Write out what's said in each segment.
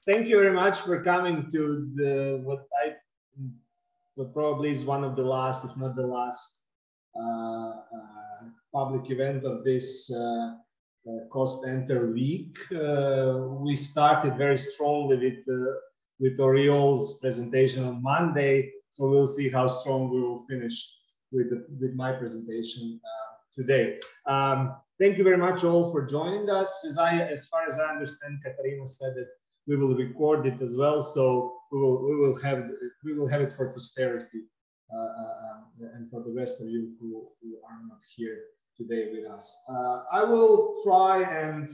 Thank you very much for coming to the what probably is one of the last, if not the last, public event of this Cost Enter week. We started very strongly with Oriol's presentation on Monday, so we'll see how strong we will finish with my presentation today. Thank you very much all for joining us. As far as I understand, Katarina said that we will record it as well, so we will have it for posterity and for the rest of you who are not here today with us. I will try and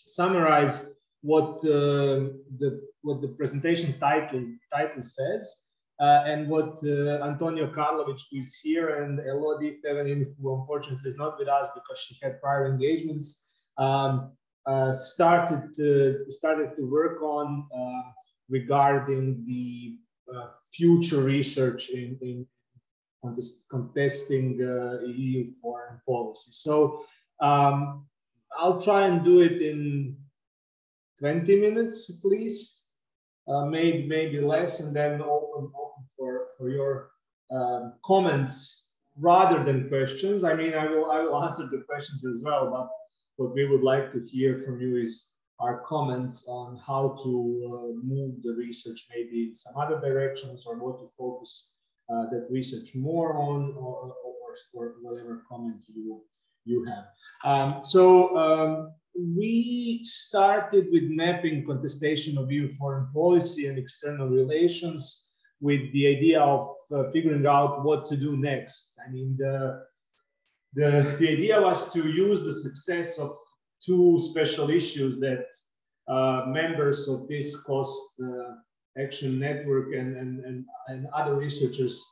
summarize what the presentation title says, and what Antonio Karlović, who is here, and Elodie Thevenin, who unfortunately is not with us because she had prior engagements, started to work on regarding the future research in contesting EU foreign policy. So I'll try and do it in 20 minutes at least, maybe less, and then open for your comments rather than questions. I mean, I will answer the questions as well, but what we would like to hear from you is our comments on how to move the research maybe in some other directions, or what to focus that research more on, or whatever comment you have. We started with mapping contestation of EU foreign policy and external relations with the idea of figuring out what to do next. I mean, the idea was to use the success of two special issues that members of this Cost Action Network and other researchers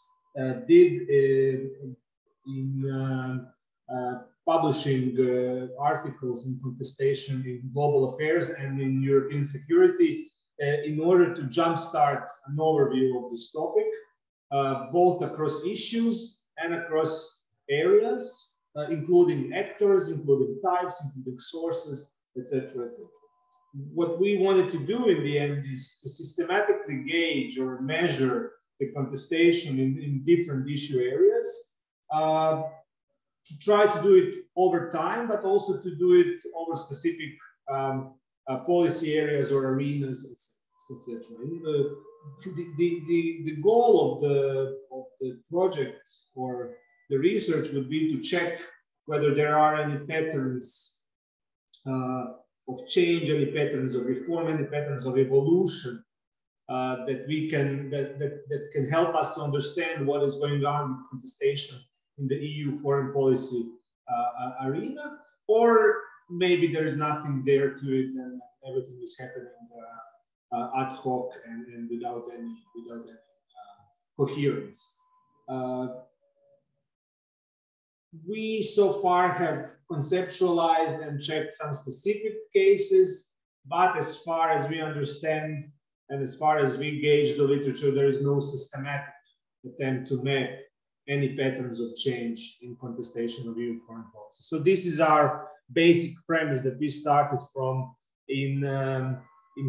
did in publishing articles in contestation in global affairs and in European security in order to jumpstart an overview of this topic, both across issues and across areas, including actors, including types, including sources, etc., etc. What we wanted to do in the end is to systematically gauge or measure the contestation in different issue areas, to try to do it over time, but also to do it over specific policy areas or arenas, etc. The goal of the project or the research would be to check whether there are any patterns of change, any patterns of reform, any patterns of evolution that can help us to understand what is going on with contestation in the EU foreign policy arena, or maybe there is nothing there to it and everything is happening ad hoc and without any coherence. We so far have conceptualized and checked some specific cases, but as far as we understand and as far as we gauge the literature, there is no systematic attempt to map any patterns of change in contestation of EU foreign policy. So this is our basic premise that we started from in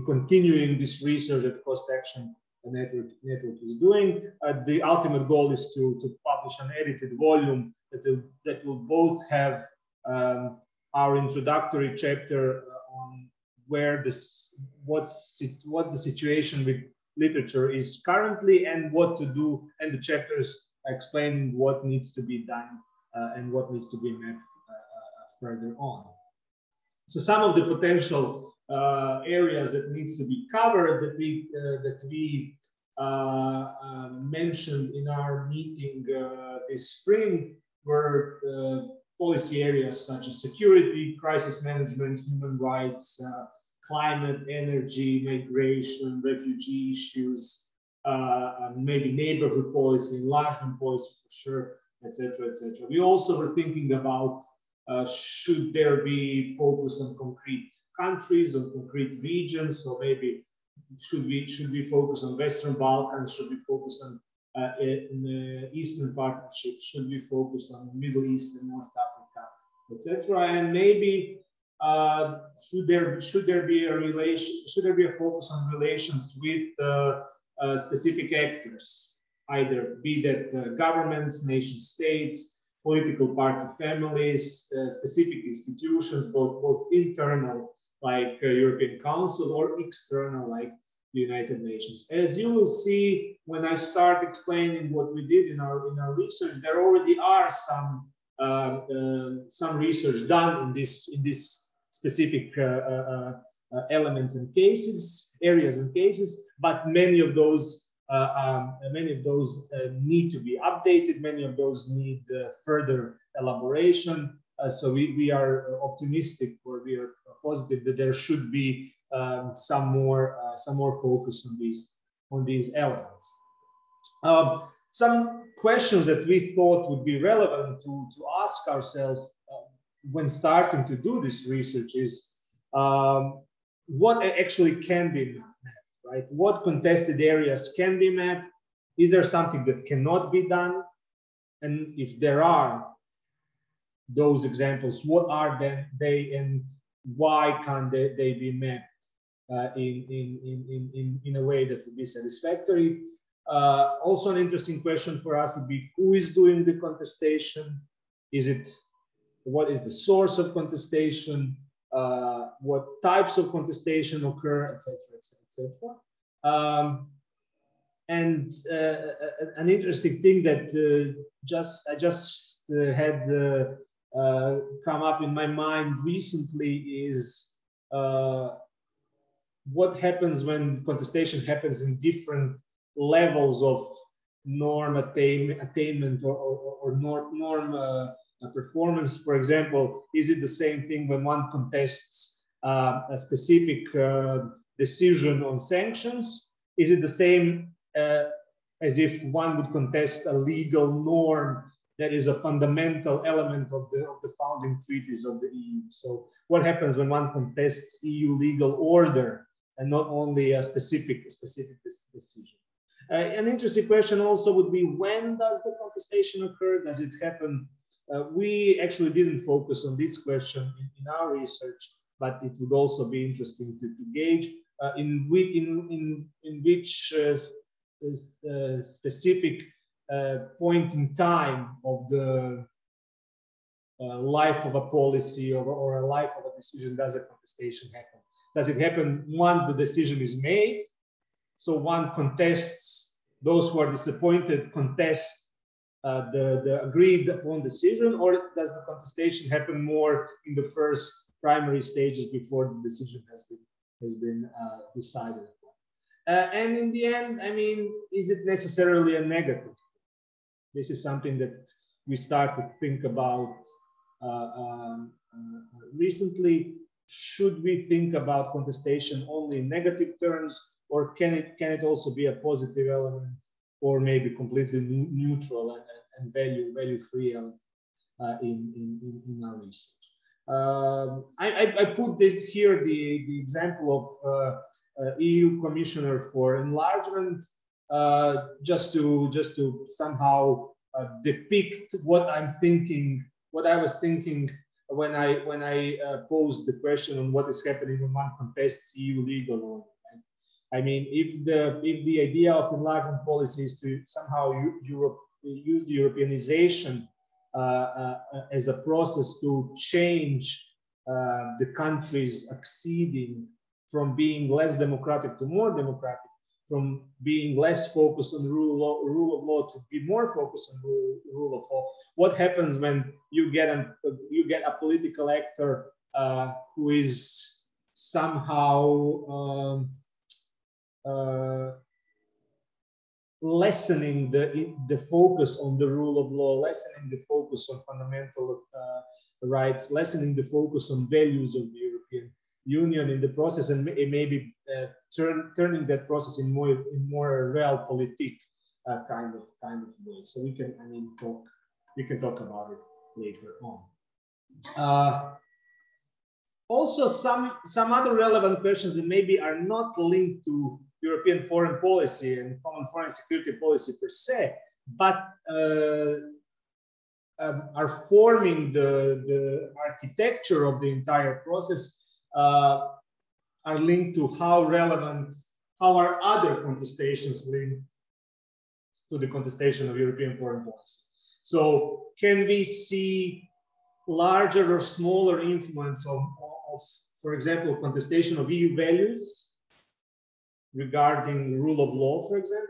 continuing this research that Cost Action Network is doing. The ultimate goal is to publish an edited volume that will both have our introductory chapter on where what the situation with literature is currently and what to do, and the chapters explaining what needs to be done and what needs to be mapped further on. So some of the potential areas that needs to be covered that we mentioned in our meeting this spring were policy areas such as security, crisis management, human rights, climate, energy, migration, refugee issues, maybe neighborhood policy, enlargement policy for sure, etc., etc. We also were thinking about should there be focus on concrete countries, on concrete regions, so maybe should we focus on Western Balkans, should we focus on Eastern Partnership, should we focus on Middle East and North Africa, etc. And maybe should there be a focus on relations with specific actors, either be that governments, nation states, political party families, specific institutions, both internal like European Council or external like the United Nations. As you will see when I start explaining what we did in our research, there already are some research done in this specific elements and cases, areas and cases, but many of those need to be updated. Many of those need further elaboration. So we are optimistic, or we are positive that there should be some more focus on these elements. Some questions that we thought would be relevant to ask ourselves when starting to do this research is what actually can be mapped, right? What contested areas can be mapped? Is there something that cannot be done? And if there are those examples, what are they and why can't they be mapped in a way that would be satisfactory? Also an interesting question for us would be, who is doing the contestation? What is the source of contestation? What types of contestation occur, etc., etc. And an interesting thing that I just had come up in my mind recently is what happens when contestation happens in different levels of norm attainment or norm performance. For example, is it the same thing when one contests a specific decision on sanctions? Is it the same as if one would contest a legal norm that is a fundamental element of the founding treaties of the EU? So what happens when one contests EU legal order and not only a specific decision? An interesting question also would be, when does the contestation occur? Does it happen? We actually didn't focus on this question in our research, but it would also be interesting to gauge in which specific point in time of the life of a policy or a life of a decision does a contestation happen? Does it happen once the decision is made? So one contests, those who are disappointed contest the agreed upon decision, or does the contestation happen more in the first primary stages before the decision has been decided upon? And in the end, I mean, is it necessarily a negative? This is something that we started to think about recently. Should we think about contestation only in negative terms, or can it also be a positive element, or maybe completely neutral and value-free element in our research? I put this here, the example of EU Commissioner for Enlargement, just to somehow depict what I'm thinking, what I was thinking when I posed the question on what is happening when one contests EU legal order. I mean, if the idea of enlargement policy is to somehow use the Europeanization as a process to change the countries acceding from being less democratic to more democratic, from being less focused on rule of law to be more focused on rule of law. What happens when you get a political actor who is somehow lessening the focus on the rule of law, lessening the focus on fundamental rights, lessening the focus on values of the European Union in the process, and maybe turning that process in more realpolitik kind of way. So we can, I mean, talk about it later on. Also, some other relevant questions that maybe are not linked to European foreign policy and common foreign security policy per se, but are forming the architecture of the entire process are linked to how are other contestations linked to the contestation of European foreign policy. So can we see larger or smaller influence of, for example, contestation of EU values regarding rule of law, for example?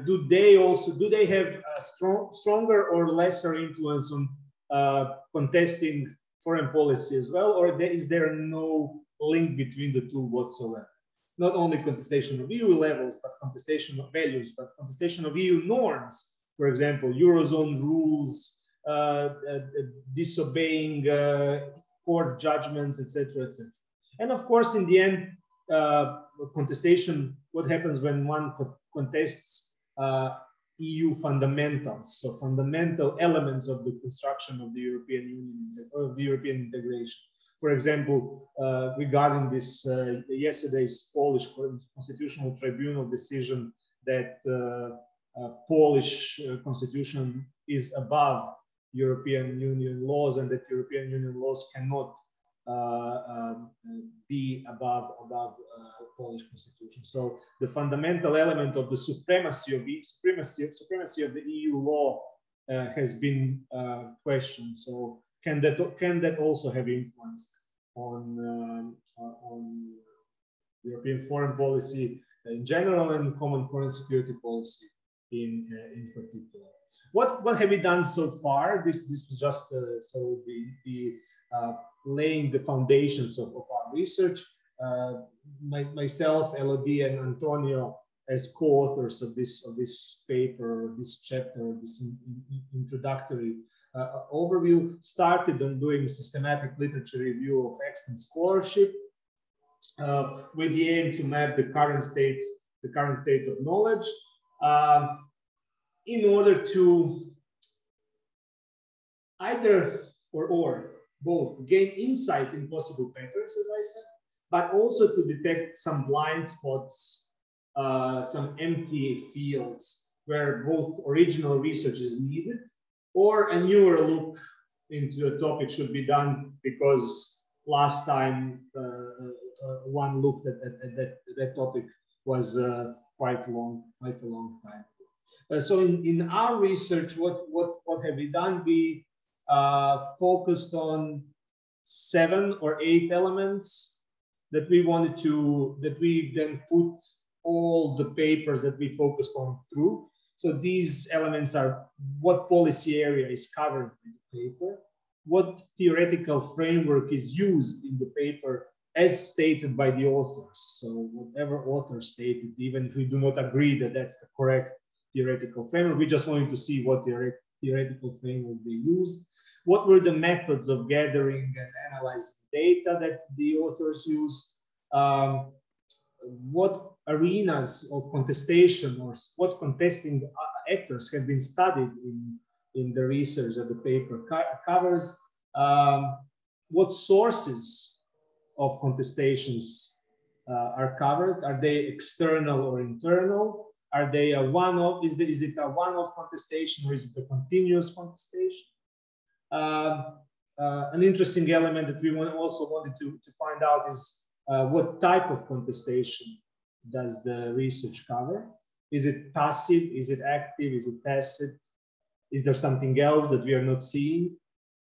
Do they have a stronger or lesser influence on contesting foreign policy as well, or is there no link between the two whatsoever? Not only contestation of EU levels, but contestation of values, but contestation of EU norms, for example, Eurozone rules, disobeying court judgments, etc., etc. And of course, in the end, contestation, what happens when one contests EU fundamentals, so fundamental elements of the construction of the European Union, of the European integration. For example, regarding this yesterday's Polish Constitutional Tribunal decision that Polish constitution is above European Union laws and that European Union laws cannot be above Polish constitution. So the fundamental element of the supremacy of the EU law has been questioned. So can that also have influence on European foreign policy in general and common foreign security policy in particular? What have we done so far? This was just so the laying the foundations of our research. Myself, Elodie, and Antonio, as co-authors of this paper, this chapter, this introductory overview, started on doing systematic literature review of extant scholarship with the aim to map the current state of knowledge in order to either or both gain insight in possible patterns, as I said, but also to detect some blind spots, some empty fields where both original research is needed or a newer look into a topic should be done because last time one looked at that topic was quite a long time ago. So in our research, what have we done? We focused on 7 or 8 elements that we then put all the papers that we focused on through. So these elements are what policy area is covered in the paper, what theoretical framework is used in the paper as stated by the authors. So whatever author stated, even if we do not agree that that's the correct theoretical framework, we just wanted to see what theoretical framework they used. What were the methods of gathering and analyzing data that the authors used? What arenas of contestation or what contesting actors have been studied in the research that the paper covers? What sources of contestations are covered? Are they external or internal? Are they a one-off? Is it a one-off contestation or is it a continuous contestation? An interesting element that we also wanted to find out is what type of contestation does the research cover? Is it passive? Is it active? Is it tacit? Is there something else that we are not seeing?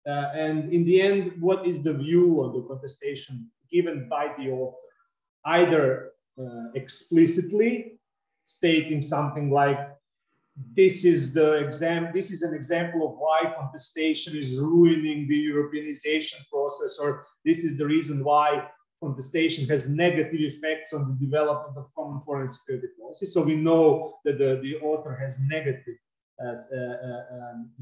And in the end, what is the view on the contestation given by the author? Either explicitly stating something like, this is an example of why contestation is ruining the Europeanization process, or this is the reason why contestation has negative effects on the development of common foreign security policy. So we know that the author has negative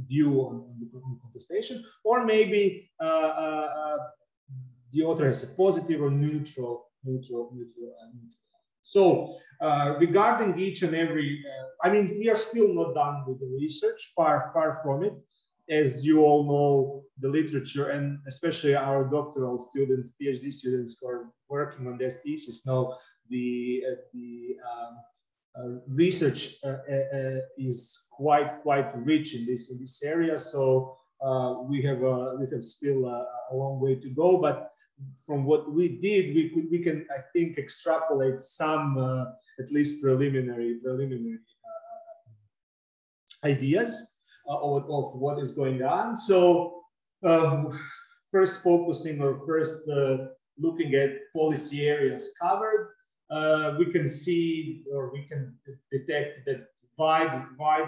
view on the contestation, or maybe the author has a positive or neutral. So regarding each and every, I mean, we are still not done with the research, far from it. As you all know, the literature, and especially our doctoral students, PhD students who are working on their thesis know the research is quite rich in this area. So we have still a long way to go, but from what we did, we can I think extrapolate some at least preliminary ideas of what is going on. So first focusing or first looking at policy areas covered, we can see or we can detect that wide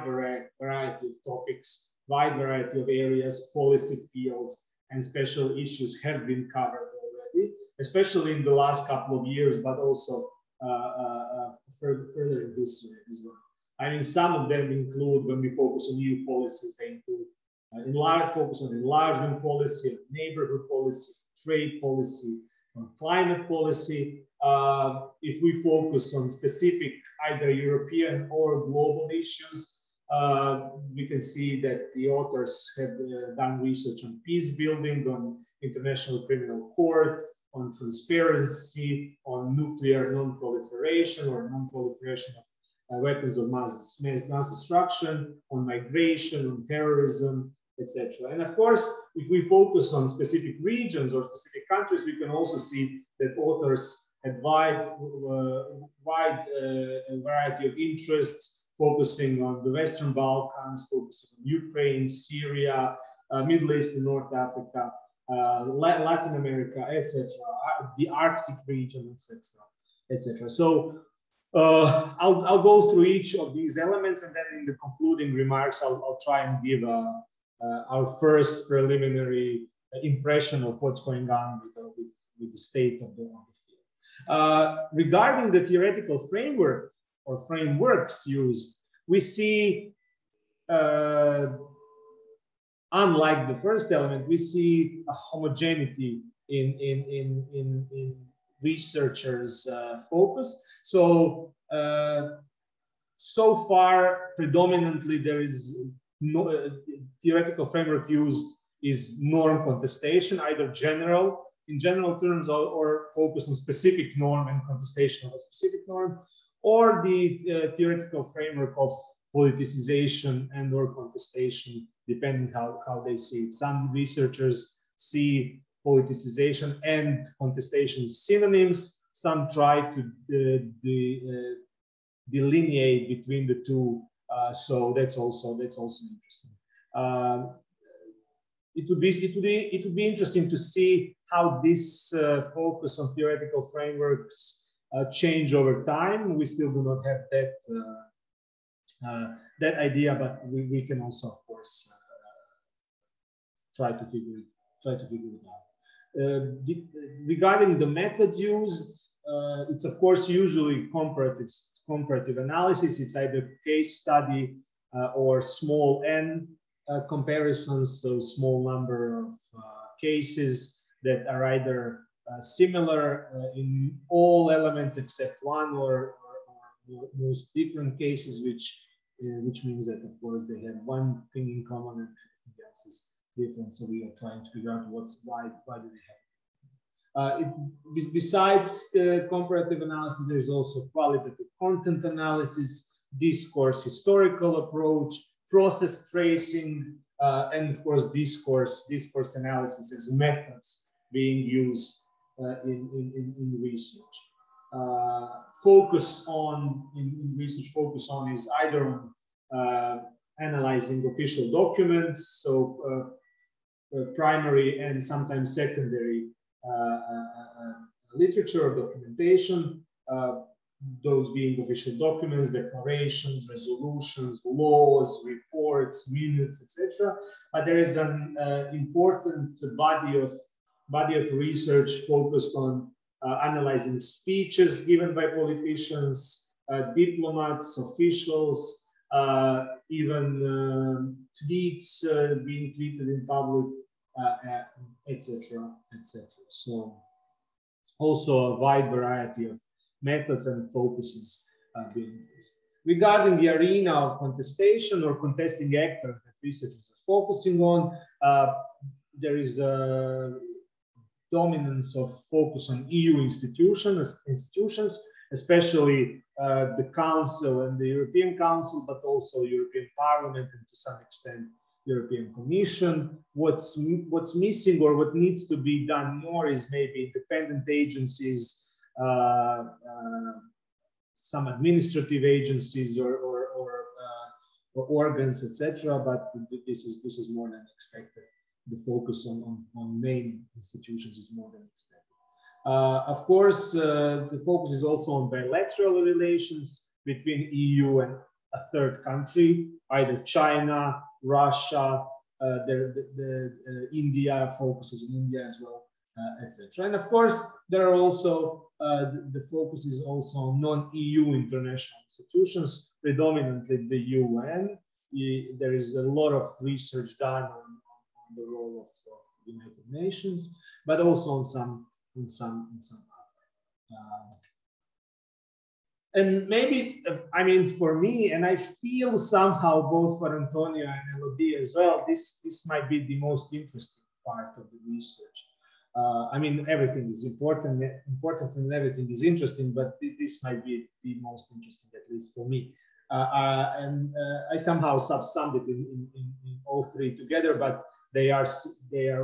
variety of topics, wide variety of areas, policy fields, and special issues have been covered already, especially in the last couple of years, but also further in history as well. I mean, some of them include, when we focus on EU policies, they include focus on enlargement policy, neighborhood policy, trade policy, on climate policy. If we focus on specific either European or global issues, we can see that the authors have done research on peace building, on International Criminal Court, on transparency, on nuclear non-proliferation or non-proliferation of weapons of mass destruction, on migration, on terrorism, etc. And of course, if we focus on specific regions or specific countries, we can also see that authors had wide variety of interests, focusing on the Western Balkans, focusing on Ukraine, Syria, Middle East and North Africa, Latin America, etc., the Arctic region, etc., etc. So I'll go through each of these elements, and then in the concluding remarks, I'll try and give our first preliminary impression of what's going on with the state of the field. Regarding the theoretical framework or frameworks used, we see, unlike the first element, we see a homogeneity in researchers' focus. So, so far, predominantly, there is no theoretical framework used is norm contestation, either in general terms, or focus on specific norm and contestation of a specific norm, or the theoretical framework of politicization and or contestation, depending how they see it. Some researchers see politicization and contestation synonyms. Some try to delineate between the two. So that's also interesting. It would be interesting to see how this focus on theoretical frameworks change over time. We still do not have that idea, but we can also, of course, try to figure it out. Regarding the methods used, it's of course usually comparative analysis. It's either case study or small n comparisons, so small number of cases that are either similar in all elements except one, or most different cases, which means that of course they have one thing in common and everything else is different. So we are trying to figure out why do they have. Besides comparative analysis, there is also qualitative content analysis, discourse historical approach, process tracing, and of course discourse analysis as methods being used in research. Research focus on is either on analyzing official documents, so primary and sometimes secondary literature or documentation, those being official documents, declarations, resolutions, laws, reports, minutes, etc. But there is an important body of research focused on analyzing speeches given by politicians, diplomats, officials, even tweets being tweeted in public, etc., etc. So also a wide variety of methods and focuses being used. Regarding the arena of contestation or contesting actors that researchers are focusing on, there is a dominance of focus on EU institutions, especially the Council and the European Council, but also European Parliament and to some extent European Commission. What's missing or what needs to be done more is maybe independent agencies, some administrative agencies or organs, etc. But this is more than expected. The focus on main institutions is more than expected. Of course, the focus is also on bilateral relations between EU and a third country, either China, Russia, India focuses on India as well, etc. And of course, there are also the focus is also on non-EU international institutions, predominantly the UN. There is a lot of research done on the role of United Nations, but also on some other. And maybe, I mean, for me, and I feel somehow both for Antonio and Elodie as well, this might be the most interesting part of the research. I mean, everything is important and everything is interesting, but this might be the most interesting, at least for me. And I somehow subsummed it in all three together, but they are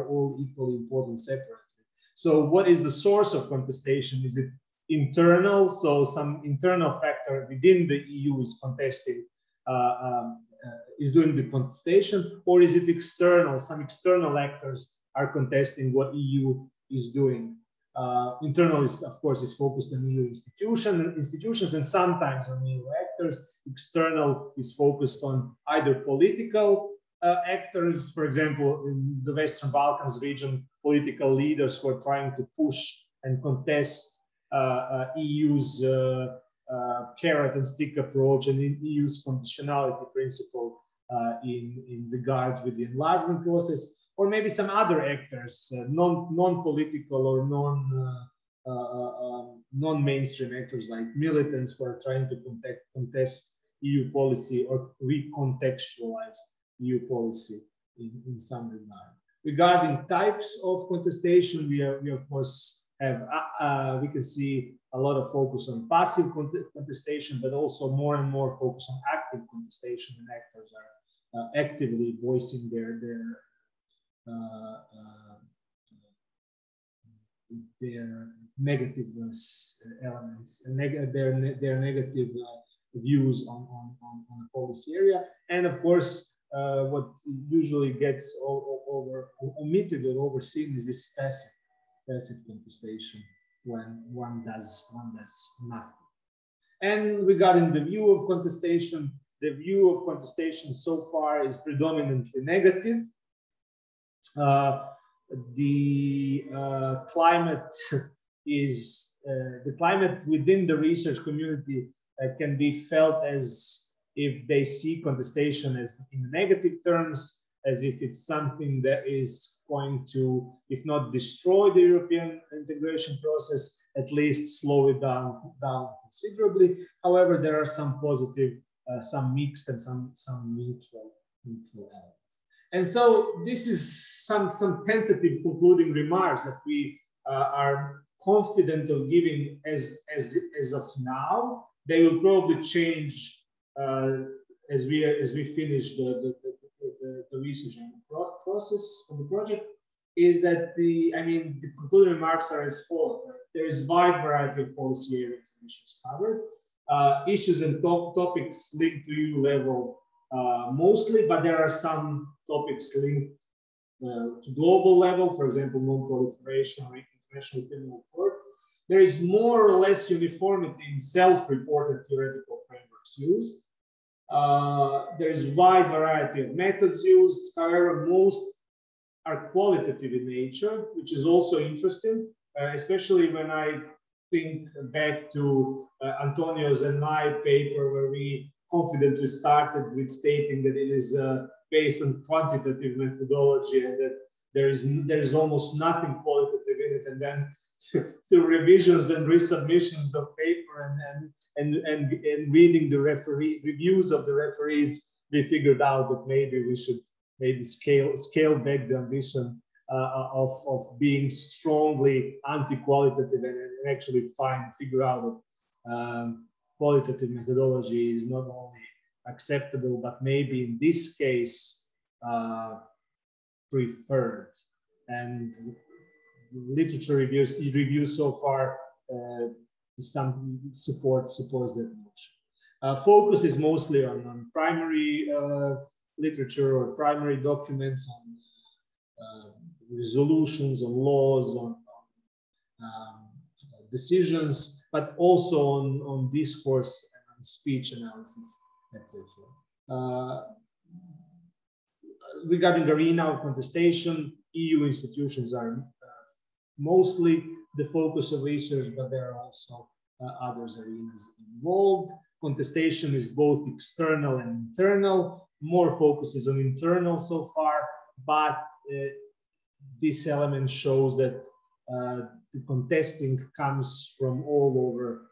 all equally important separately. So what is the source of contestation? Is it internal? So some internal factor within the EU is contesting, is doing the contestation, or is it external? Some external actors are contesting what EU is doing. Internal is, of course, is focused on EU institutions and sometimes on EU actors. External is focused on either political actors, for example, in the Western Balkans region, political leaders who are trying to push and contest EU's carrot and stick approach and in EU's conditionality principle in regards with the enlargement process, or maybe some other actors, non-political or non-mainstream actors like militants who are trying to contest EU policy or recontextualize EU policy in some regard. Regarding types of contestation, we of course have, we can see a lot of focus on passive contestation, but also more and more focus on active contestation, and actors are actively voicing their negative elements, their negative views on a policy area. And of course, what usually gets omitted or overseen is this tacit contestation, when one does nothing. And regarding the view of contestation, the view of contestation so far is predominantly negative. The climate within the research community can be felt as if they see contestation as in negative terms, as if it's something that is going to, if not destroy the European integration process, at least slow it down considerably. However, there are some positive, some mixed, and some neutral elements. And so this is some tentative concluding remarks that we are confident of giving as of now. They will probably change as we finish the research and the process of the project. Is that the concluding remarks are as follows. There is a wide variety of policy areas and issues covered. Issues and topics linked to EU level mostly, but there are some topics linked to global level, for example, non-proliferation or international criminal court. There is more or less uniformity in self-reported theoretical frameworks used. There is a wide variety of methods used. However, most are qualitative in nature, which is also interesting, especially when I think back to Antonio's and my paper, where we confidently started with stating that it is based on quantitative methodology and that there is almost nothing qualitative in it. And then through revisions and resubmissions of paper and reading the reviews of the referees, we figured out that maybe we should scale back the ambition of being strongly anti-qualitative and actually figure out qualitative methodology is not only acceptable, but maybe in this case preferred. And literature reviews so far some supports that notion. Focus is mostly on primary literature or primary documents, on resolutions, on laws, on decisions, but also on discourse and on speech analysis, etc. Regarding the arena of contestation, EU institutions are mostly the focus of research, but there are also other arenas involved. Contestation is both external and internal. More focus is on internal so far, but this element shows that the contesting comes from all over,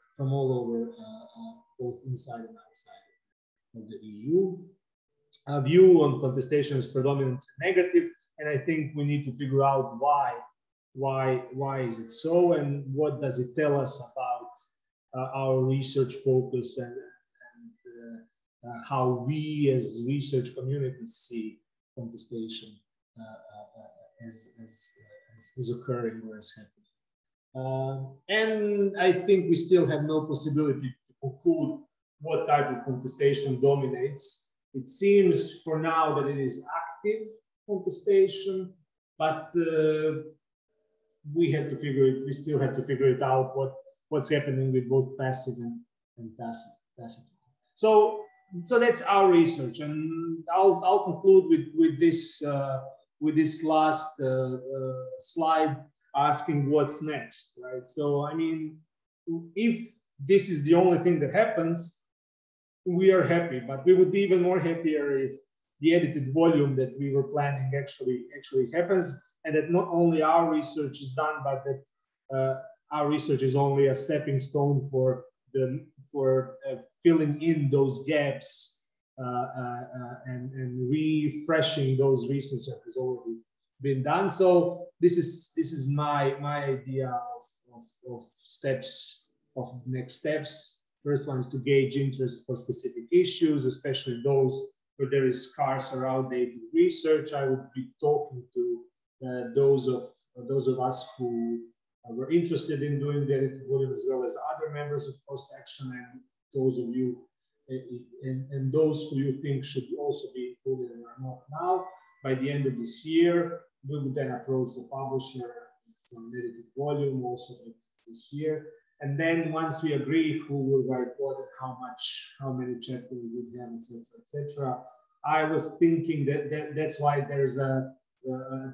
both inside and outside of the EU. Our view on contestation is predominantly negative, and I think we need to figure out why is it so, and what does it tell us about our research focus and how we as research communities see contestation as occurring or as happening. And I think we still have no possibility to conclude what type of contestation dominates. It seems for now that it is active contestation, but we still have to figure it out what's happening with both passive and passive. So that's our research, and I'll conclude with this last slide, asking what's next, right? So I mean, if this is the only thing that happens, we are happy, but we would be even more happier if the edited volume that we were planning actually happens, and that not only our research is done, but that our research is only a stepping stone for filling in those gaps and refreshing those research that has already been done. So this is my idea of steps, of next steps. First one is to gauge interest for specific issues, especially those where there is scarce or outdated research. I would be talking to those of us who were interested in doing the edited volume, as well as other members of Post Action, and those of you and those who you think should also be included and are not now. By the end of this year, we would then approach the publisher for an edited volume also this year. And then once we agree who will write what and how many chapters we have, etc. I was thinking that's why there's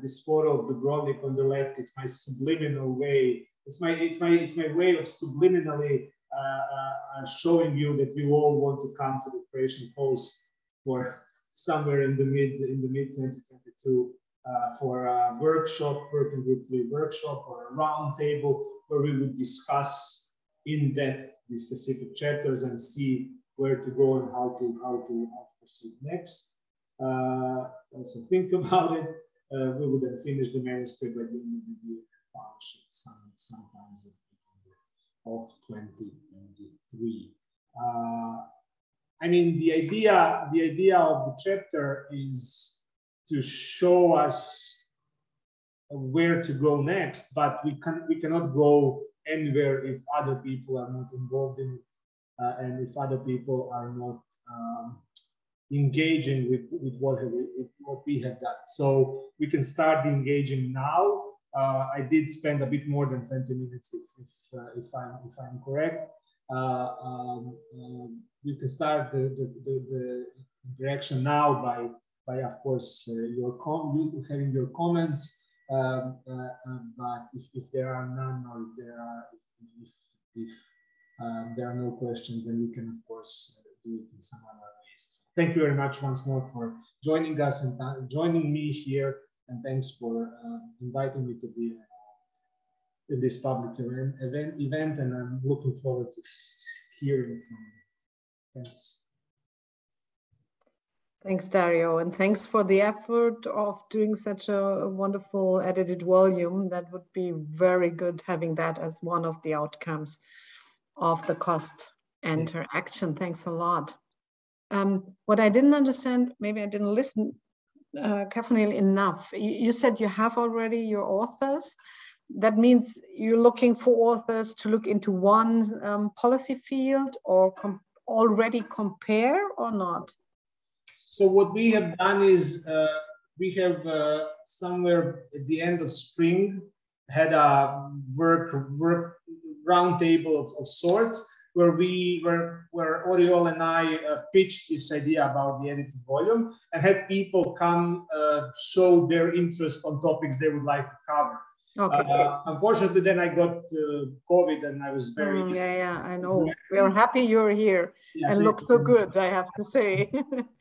this photo of Dubrovnik on the left. It's my subliminal way. It's my way of subliminally showing you that you all want to come to the Croatian Post for somewhere in the mid 2022 for a workshop, working group workshop, or a round table where we would discuss in depth the specific chapters and see where to go and how to proceed next. Also think about it. We would then finish the manuscript by the end of the year and publish it sometimes at the end of 2023. I mean, the idea of the chapter is to show us where to go next, but we cannot go anywhere if other people are not involved in it, and if other people are not engaging with what we have done. So we can start engaging now. I did spend a bit more than 20 minutes, if I'm correct. You can start the interaction now by of course having your comments. But if there are none, or if there are no questions, then we can of course do it in some other ways. Thank you very much once more for joining us and joining me here, and thanks for inviting me to be in this public event, and I'm looking forward to hearing from you. Thanks. Thanks, Dario, and thanks for the effort of doing such a wonderful edited volume. That would be very good, having that as one of the outcomes of the cost interaction. Thanks a lot. What I didn't understand, maybe I didn't listen carefully enough. You said you have already your authors. That means you're looking for authors to look into one policy field, or already compare or not? So what we have done is we have somewhere at the end of spring had a work roundtable of sorts, where Oriol and I pitched this idea about the edited volume and had people come show their interest on topics they would like to cover. Okay. Unfortunately, then I got COVID and I was very... yeah, I know. We are happy you're here, yeah, and look so good, I have to say.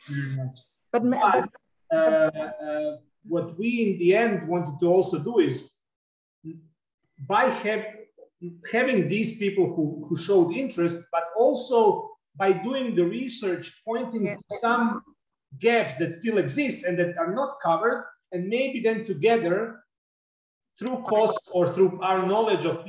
Very much. But what we in the end wanted to also do is, by having these people who showed interest, but also by doing the research, pointing to some gaps that still exist and that are not covered, and maybe then together, through costs or through our knowledge of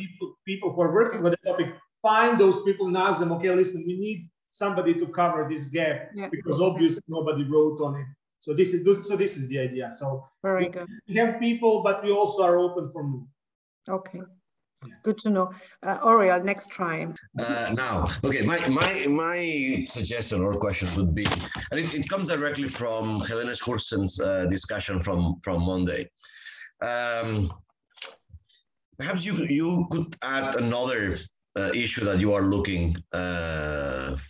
people who are working on the topic, find those people and ask them, okay, listen, we need somebody to cover this gap, because obviously nobody wrote on it. So this is the idea. So very good. We have people, but we also are open for more. Okay. Yeah. Good to know. Oriol, next try. Now, okay, my suggestion or question would be, and it comes directly from Helena Schursen's discussion from Monday. Perhaps you could add another issue that you are looking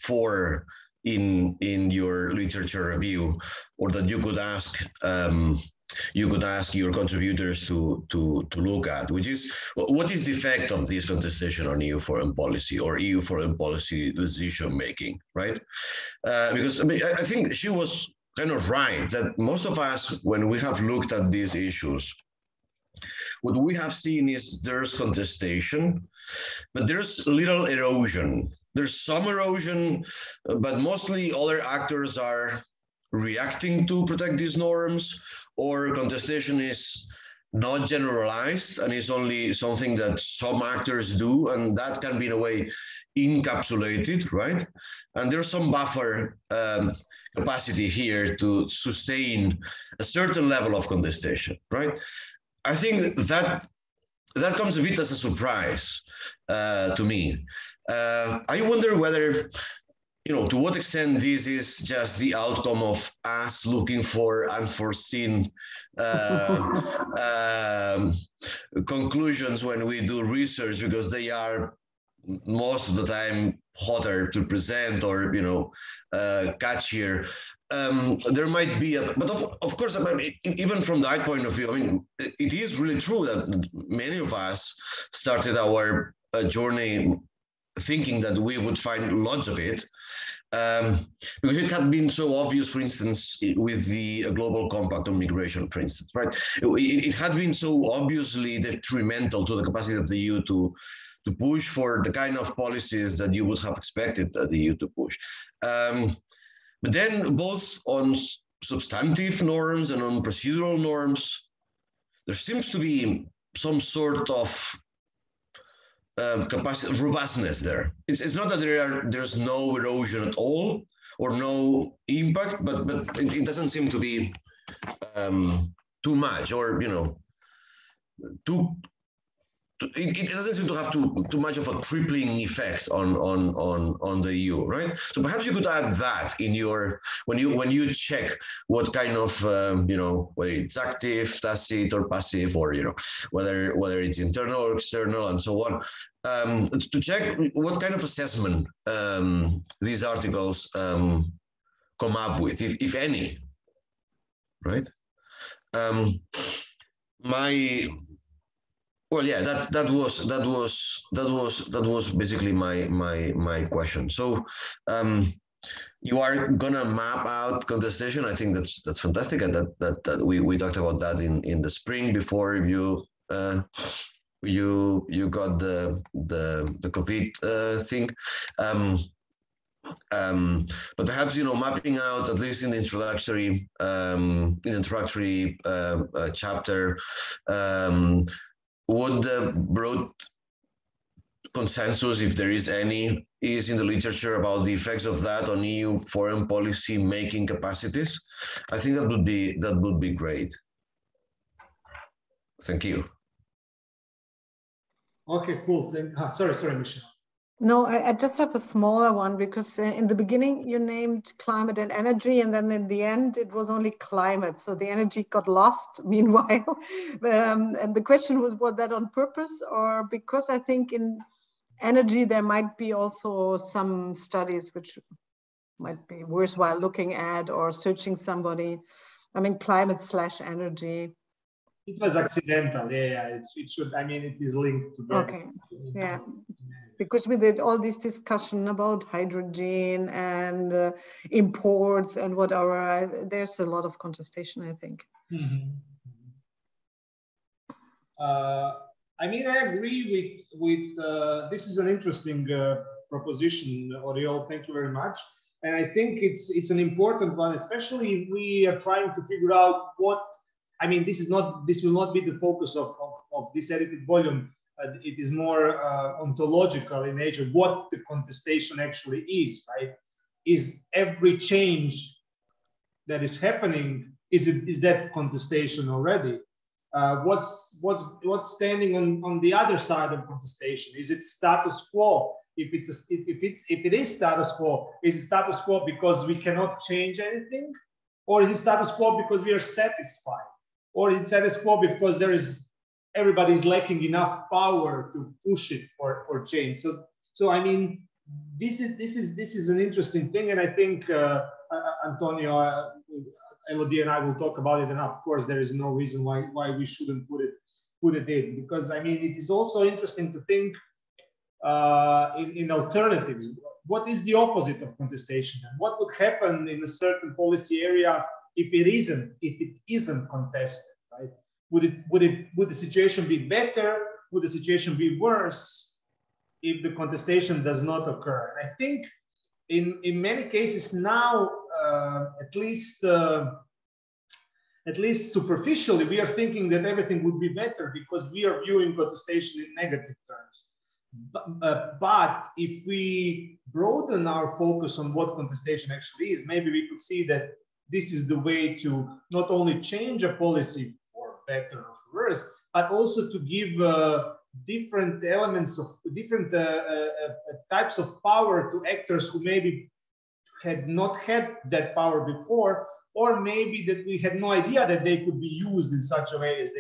for in your literature review, or that you could ask your contributors to look at, which is, what is the effect of this contestation on EU foreign policy or EU foreign policy decision making, right? Because I mean, I think she was kind of right that most of us, when we have looked at these issues, what we have seen is there's contestation, but there's little erosion. There's some erosion, but mostly other actors are reacting to protect these norms, or contestation is not generalized and is only something that some actors do, and that can be in a way encapsulated, right? And there's some buffer capacity here to sustain a certain level of contestation, right? I think that comes a bit as a surprise to me. I wonder whether, to what extent this is just the outcome of us looking for unforeseen conclusions when we do research, because they are most of the time hotter to present or, catchier. There might be, but of course, I mean, even from that point of view, I mean, it is really true that many of us started our journey thinking that we would find lots of it, because it had been so obvious, for instance, with the Global Compact on Migration, for instance, right? It had been so obviously detrimental to the capacity of the EU to push for the kind of policies that you would have expected the EU to push. But then both on substantive norms and on procedural norms, there seems to be some sort of capacity, robustness there. It's not that there's no erosion at all or no impact, but it doesn't seem to be too much, or it doesn't seem to have too much of a crippling effect on the EU, right? So perhaps you could add that in your when you check what kind of whether it's active, tacit, or passive, or whether it's internal or external, and so on, to check what kind of assessment these articles come up with, if any, right? Well, yeah, that was basically my question. So, you are gonna map out contestation. I think that's fantastic, and that we talked about that in the spring before you got the COVID thing. But perhaps mapping out, at least in the introductory chapter, what the broad consensus, if there is any, is in the literature about the effects of that on EU foreign policy making capacities? I think that would be great. Thank you. Okay, cool. Sorry, Michelle. No, I just have a smaller one, because in the beginning you named climate and energy, and then in the end it was only climate. So the energy got lost meanwhile. And the question was that on purpose, or because I think in energy there might be also some studies which might be worthwhile looking at or searching somebody. I mean, climate/energy. It was accidental, yeah. It should, I mean, it is linked together. Okay, yeah. Because we did all this discussion about hydrogen and imports and whatever. There's a lot of contestation, I think. Mm-hmm. I mean, I agree with this is an interesting proposition, Oriol. Thank you very much. And I think it's an important one, especially if we are trying to figure out what. I mean, this will not be the focus of this edited volume. It is more ontological in nature, what the contestation actually is, right? Is every change that is happening, is that contestation already? What's standing on the other side of contestation? Is it status quo? If it is status quo, is it status quo because we cannot change anything? Or is it status quo because we are satisfied? Or is it status quo because everybody is lacking enough power to push it for change? So I mean, this is an interesting thing, and I think Antonio, Elodie, and I will talk about it. And of course, there is no reason why we shouldn't put it in, because I mean, it is also interesting to think in alternatives. What is the opposite of contestation, and what would happen in a certain policy area if it isn't contested, right? Would the situation be better? Would the situation be worse if the contestation does not occur? And I think in many cases now, at least superficially, we are thinking that everything would be better because we are viewing contestation in negative terms. But if we broaden our focus on what contestation actually is, maybe we could see that this is the way to not only change a policy for better or for worse, but also to give different elements of different types of power to actors who maybe had not had that power before, or maybe that we had no idea that they could be used in such a way as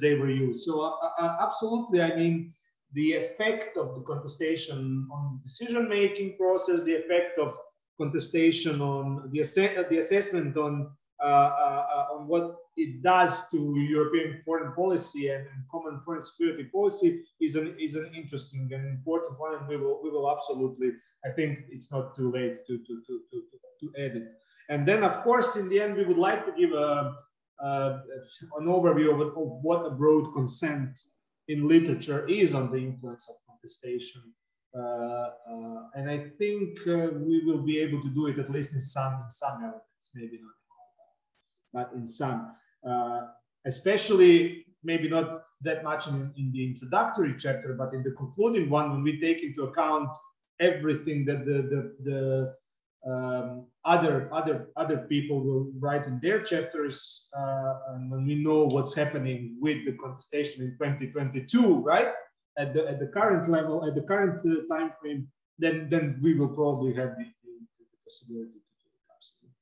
they were used. So absolutely, I mean, the effect of the contestation on decision-making process, the effect of contestation on the assessment on what it does to European foreign policy and common foreign security policy is an interesting and important one, and we will absolutely. I think it's not too late to add it. And then, of course, in the end, we would like to give an overview of what a broad consent in literature is on the influence of contestation. And I think we will be able to do it at least in some elements, maybe not all, but in some. Especially maybe not that much in the introductory chapter, but in the concluding one, when we take into account everything that the other people will write in their chapters, and when we know what's happening with the contestation in 2022, right? At the current level, at the current time frame, then we will probably have the possibility to do it. Absolutely.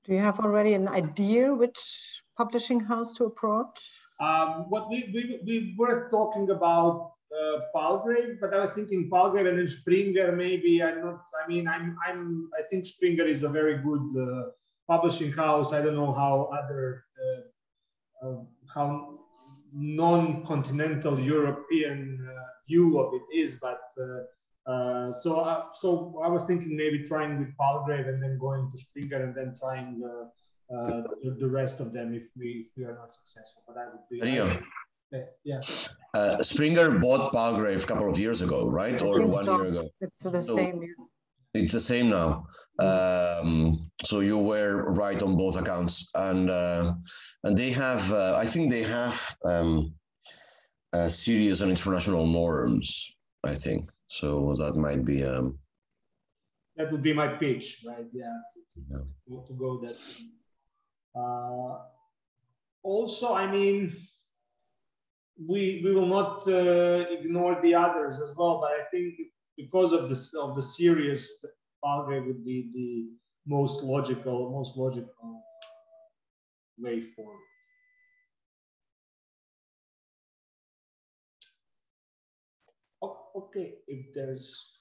Do you have already an idea which publishing house to approach? What we were talking about Palgrave, but I was thinking Palgrave and then Springer. Maybe I'm not. I mean, I think Springer is a very good publishing house. I don't know how other how non-continental European view of it is, but so I was thinking maybe trying with Palgrave and then going to Springer and then trying the rest of them if we are not successful. But I would be. Yeah. Springer bought Palgrave a couple of years ago, right? Or 1 year ago? It's the same. It's the same now. So you were right on both accounts, and they have. I think they have serious on international norms, I think. So that might be that would be my pitch, right? Yeah, to go that. Also, I mean, we will not ignore the others as well, but I think because of the series, Palgrave would be the most logical way forward. Okay, if there's.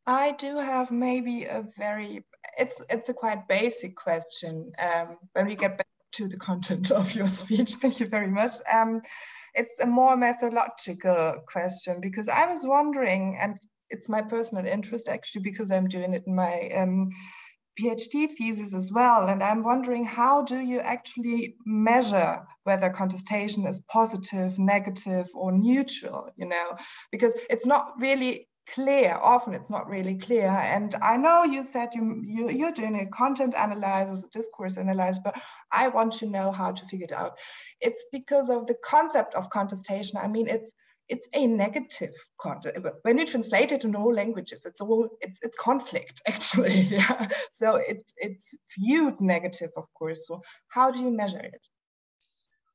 I do have maybe a very, it's a quite basic question. When we get back to the content of your speech, thank you very much. It's a more methodological question, because I was wondering, and it's my personal interest actually, because I'm doing it in my PhD thesis as well. And I'm wondering, how do you actually measure whether contestation is positive, negative, or neutral, you know, because it's not really clear. Often it's not really clear. And I know you said you're doing a content analysis, a discourse analysis, but I want to know how to figure it out. It's because of the concept of contestation. I mean, it's a negative content. When you translate it in all languages, it's conflict actually. Yeah. So it's viewed negative, of course. So how do you measure it?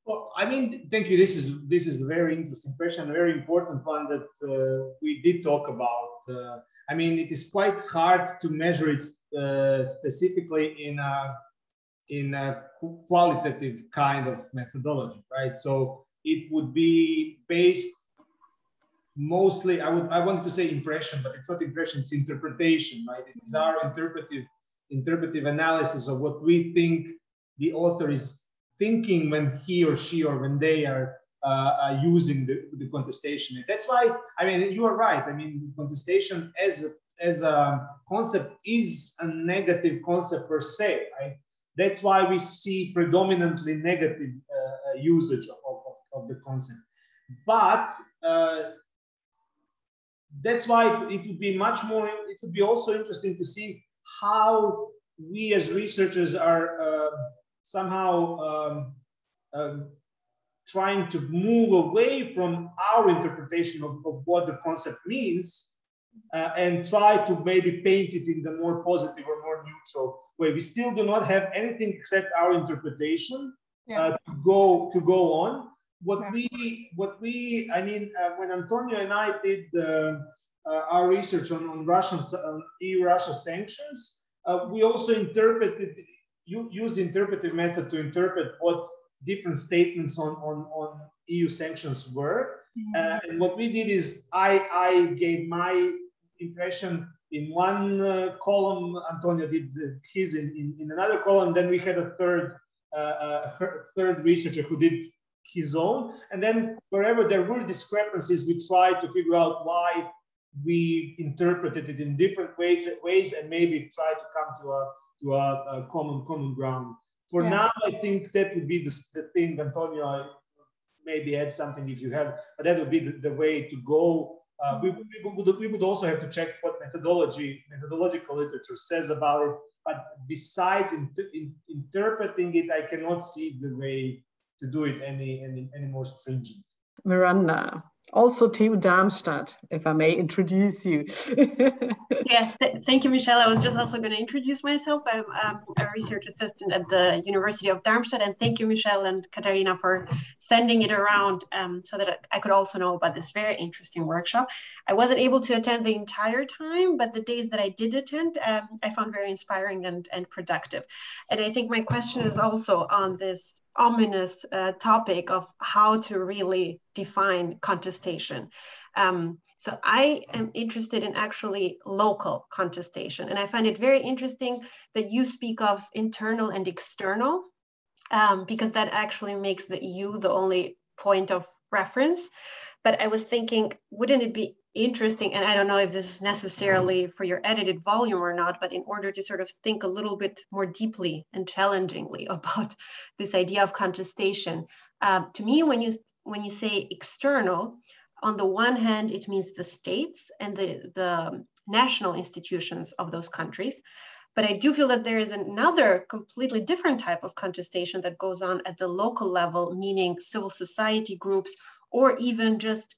Well, I mean, thank you. This is a very interesting question, a very important one that we did talk about. I mean, it is quite hard to measure it specifically in a qualitative kind of methodology, right? So it would be based mostly. I wanted to say impression, but it's not impression; it's interpretation, right? It is our interpretive analysis of what we think the author is thinking when he or she or when they are using the contestation. That's why, I mean, you are right. I mean, contestation as a concept is a negative concept per se, right? That's why we see predominantly negative usage of the concept. But that's why it would be much more, it would be also interesting to see how we as researchers are somehow trying to move away from our interpretation of what the concept means and try to maybe paint it in the more positive or more neutral way. We still do not have anything except our interpretation to go on. What we I mean, when Antonio and I did our research on EU-Russia sanctions, we also used the interpretive method to interpret what different statements on EU sanctions were. And what we did is I gave my impression in one column, Antonio did his in another column, then we had a third researcher who did his own. And then wherever there were discrepancies, we tried to figure out why we interpreted it in different ways and maybe try to come to a common ground. For now, I think that would be the thing. Antonio, maybe add something if you have, but that would be the way to go. We would also have to check what methodological literature says about it. But besides interpreting it, I cannot see the way to do it any more stringent. Miranda, also TU Darmstadt, if I may introduce you. Yeah, thank you, Michelle. I was just also going to introduce myself. I'm a research assistant at the University of Darmstadt, and thank you, Michelle and Katarina, for sending it around so that I could also know about this very interesting workshop. I wasn't able to attend the entire time, but the days that I did attend, I found very inspiring and productive. And I think my question is also on this ominous topic of how to really define contestation. So I am interested in actually local contestation. And I find it very interesting that you speak of internal and external, because that actually makes the EU the only point of reference. But I was thinking, wouldn't it be interesting, and I don't know if this is necessarily for your edited volume or not, but in order to sort of think a little bit more deeply and challengingly about this idea of contestation, to me, when you say external, on the one hand, it means the states and the national institutions of those countries. But I do feel that there is another completely different type of contestation that goes on at the local level, meaning civil society groups or even just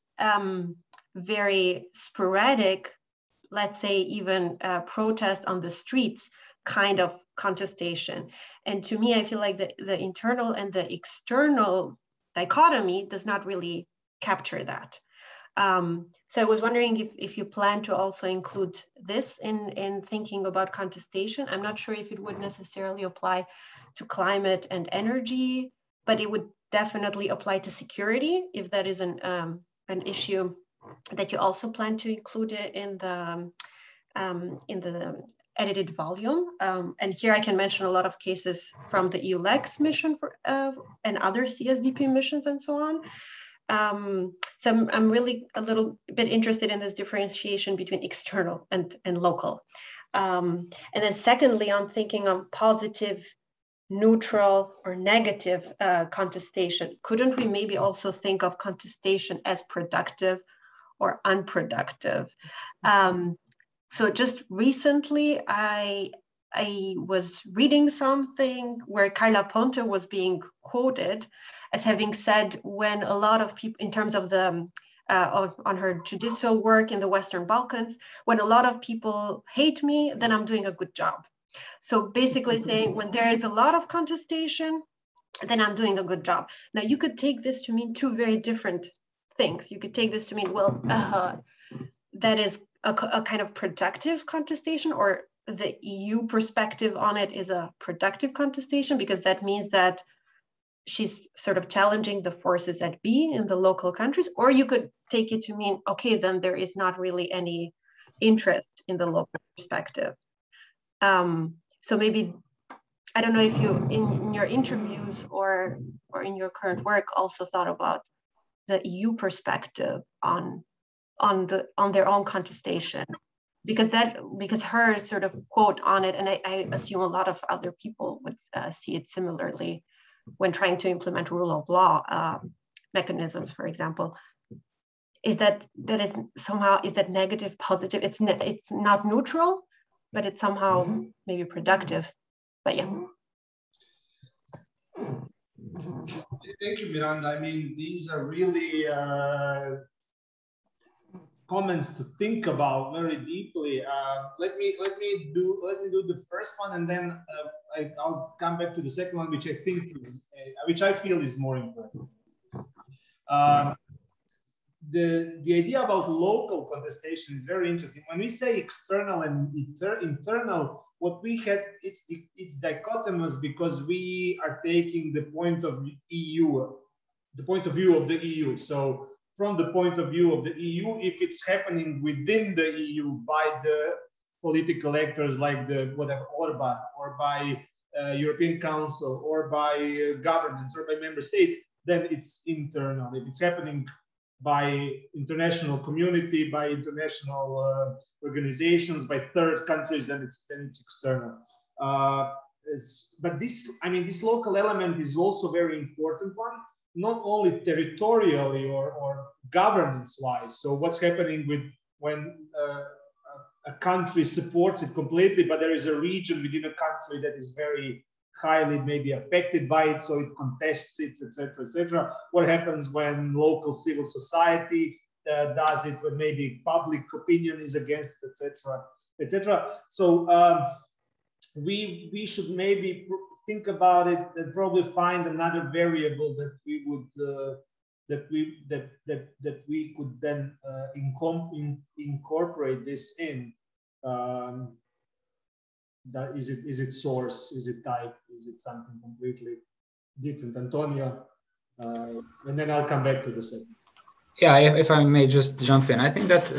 very sporadic, let's say even protest on the streets kind of contestation. And to me, I feel like the internal and the external dichotomy does not really capture that. So I was wondering if you plan to also include this in thinking about contestation. I'm not sure if it would necessarily apply to climate and energy, but it would definitely apply to security, if that is an issue that you also plan to include it in the edited volume. And here I can mention a lot of cases from the EULEX mission and other CSDP missions and so on. So I'm really a little bit interested in this differentiation between external and local. And then secondly, on thinking on positive, neutral, or negative contestation, couldn't we maybe also think of contestation as productive or unproductive? So just recently, I was reading something where Carla Ponte was being quoted as having said, when a lot of people, in terms of the on her judicial work in the Western Balkans, when a lot of people hate me, then I'm doing a good job. So basically saying, when there is a lot of contestation, then I'm doing a good job. Now you could take this to mean two very different things. You could take this to mean, well, that is a kind of productive contestation, or the EU perspective on it is a productive contestation, because that means that she's sort of challenging the forces at B in the local countries. Or you could take it to mean, okay, then there is not really any interest in the local perspective. So maybe, I don't know if you, in your interviews or in your current work, also thought about the EU perspective on their own contestation, because her sort of quote on it, and I assume a lot of other people would see it similarly when trying to implement rule of law mechanisms, for example, is that is somehow, is that negative, positive? It's not neutral, but it's somehow maybe productive. But yeah. Thank you, Miranda. I mean, these are really comments to think about very deeply. Let me do the first one, and then I'll come back to the second one, which I think is, which I feel is more important. The idea about local contestation is very interesting. When we say external and internal, what we had, it's dichotomous, because we are taking the point of EU, the point of view of the EU. So from the point of view of the EU, if it's happening within the EU by the political actors like the whatever Orban, or by European Council, or by governments, or by member states, then it's internal. If it's happening by international community, by international organizations, by third countries, then it's external. But this, I mean, this local element is also very important one, not only territorially or governance-wise. So what's happening when a country supports it completely, but there is a region within a country that is very highly maybe affected by it, so it contests it, etc., etc. What happens when local civil society does it, when maybe public opinion is against it, etc., etc. So we should maybe think about it and probably find another variable that we would that we could then incorporate this in. That is it source? Is it type? Is it something completely different? Antonio, and then I'll come back to the second. Yeah, if I may just jump in, I think that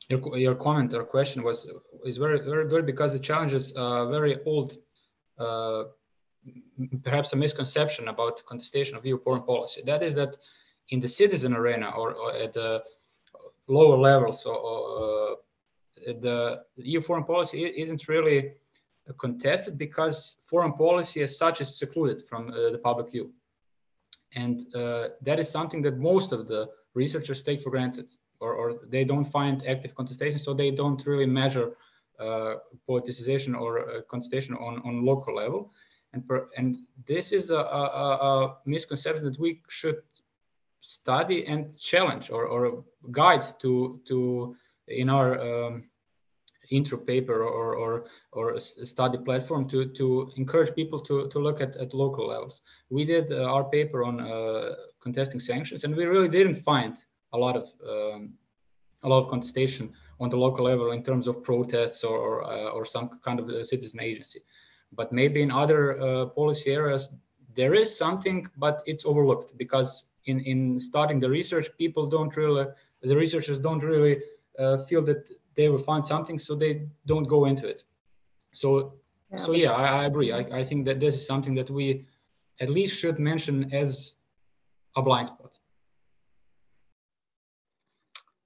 your comment or question is very good, because it challenges very old, perhaps a misconception about contestation of EU foreign policy. That is that in the citizen arena or at the lower levels, the EU foreign policy isn't really contested, because foreign policy as such is secluded from the public view. And that is something that most of the researchers take for granted, or they don't find active contestation, so they don't really measure politicization or contestation on local level. And this is a misconception that we should study and challenge or guide to in our intro paper or a study platform to encourage people to look at local levels. We did our paper on contesting sanctions, and we really didn't find a lot of contestation on the local level in terms of protests or some kind of citizen agency. But maybe in other policy areas there is something, but it's overlooked because in starting the research, the researchers don't really feel that they will find something, so they don't go into it. So yeah, I agree. I think that this is something that we at least should mention as a blind spot.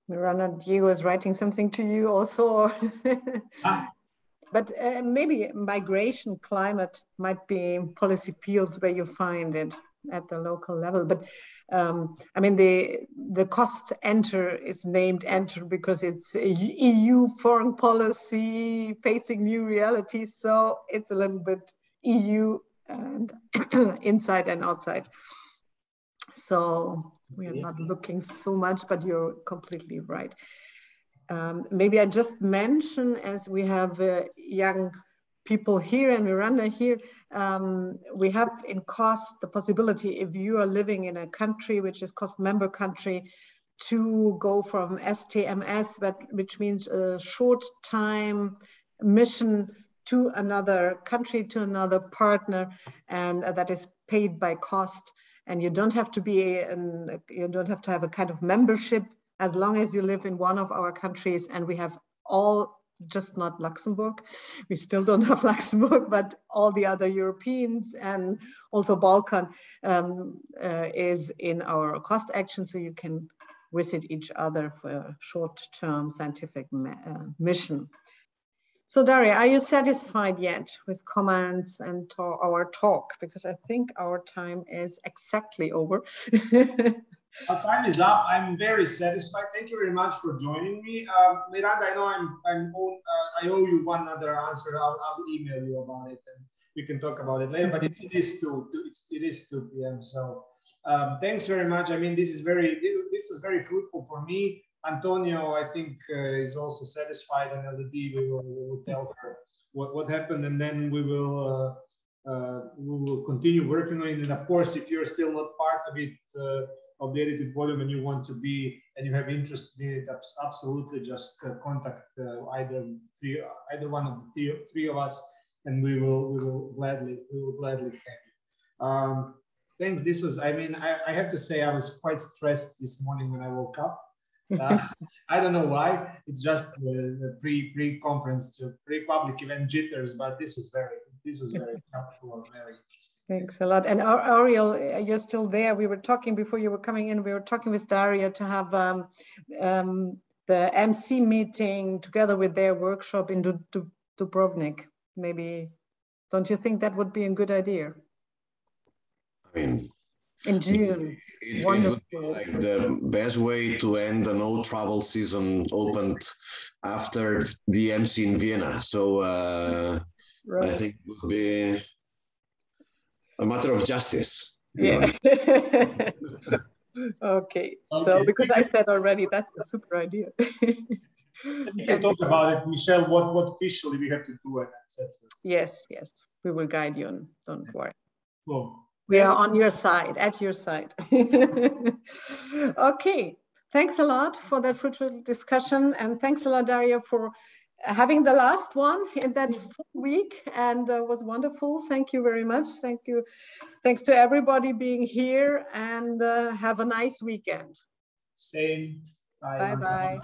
Miranda, Diego is writing something to you also. But maybe migration climate might be policy fields where you find it at the local level. But I mean, the costs enter is named enter because it's EU foreign policy facing new realities. So it's a little bit EU and inside and outside. So we are not looking so much, but you're completely right. Maybe I just mention, as we have young people here and Miranda here, we have in COST the possibility, if you are living in a country which is COST member country, to go from STMS, which means a short time mission to another country, to another partner, and that is paid by COST. And you don't have to you don't have to have a kind of membership as long as you live in one of our countries. And we have all, just not Luxembourg. We still don't have Luxembourg, but all the other Europeans and also Balkan is in our COST action. So you can visit each other for a short-term scientific mission. So Dario, are you satisfied yet with comments and our talk? Because I think our time is exactly over. Our time is up. I'm very satisfied. Thank you very much for joining me. Miranda, I know I owe you one other answer. I'll email you about it and we can talk about it later, but it is 2 p.m. So thanks very much. I mean, this was very fruitful for me. Antonio, I think, is also satisfied, and Elodie, we will tell her what happened, and then we will continue working on it. And of course, if you're still not part of it, of the edited volume, and you want to be, and you have interest in it, absolutely just contact either one of the three of us, and we will gladly have you. Thanks. This was, I mean, I have to say I was quite stressed this morning when I woke up. I don't know why. It's just the pre-conference, pre-public event jitters, but this was very helpful and very interesting. Thanks a lot. And Ariel, you're still there. We were talking before you were coming in. We were talking with Dario to have the MC meeting together with their workshop in Dubrovnik. Maybe, don't you think that would be a good idea? I mean, in June. It would be like the best way to end the no travel season opened after the MC in Vienna. So right. I think it would be a matter of justice. Yeah. Okay. So because I said already, that's a super idea. We can talk about it, Michelle, what officially we have to do, etc. Yes, we will guide you on, don't worry. Cool. We are on your side, at your side. Okay, thanks a lot for that fruitful discussion, and thanks a lot, Dario, for having the last one in that full week, and was wonderful. Thank you very much. Thank you. Thanks to everybody being here, and have a nice weekend. Same. Bye-bye.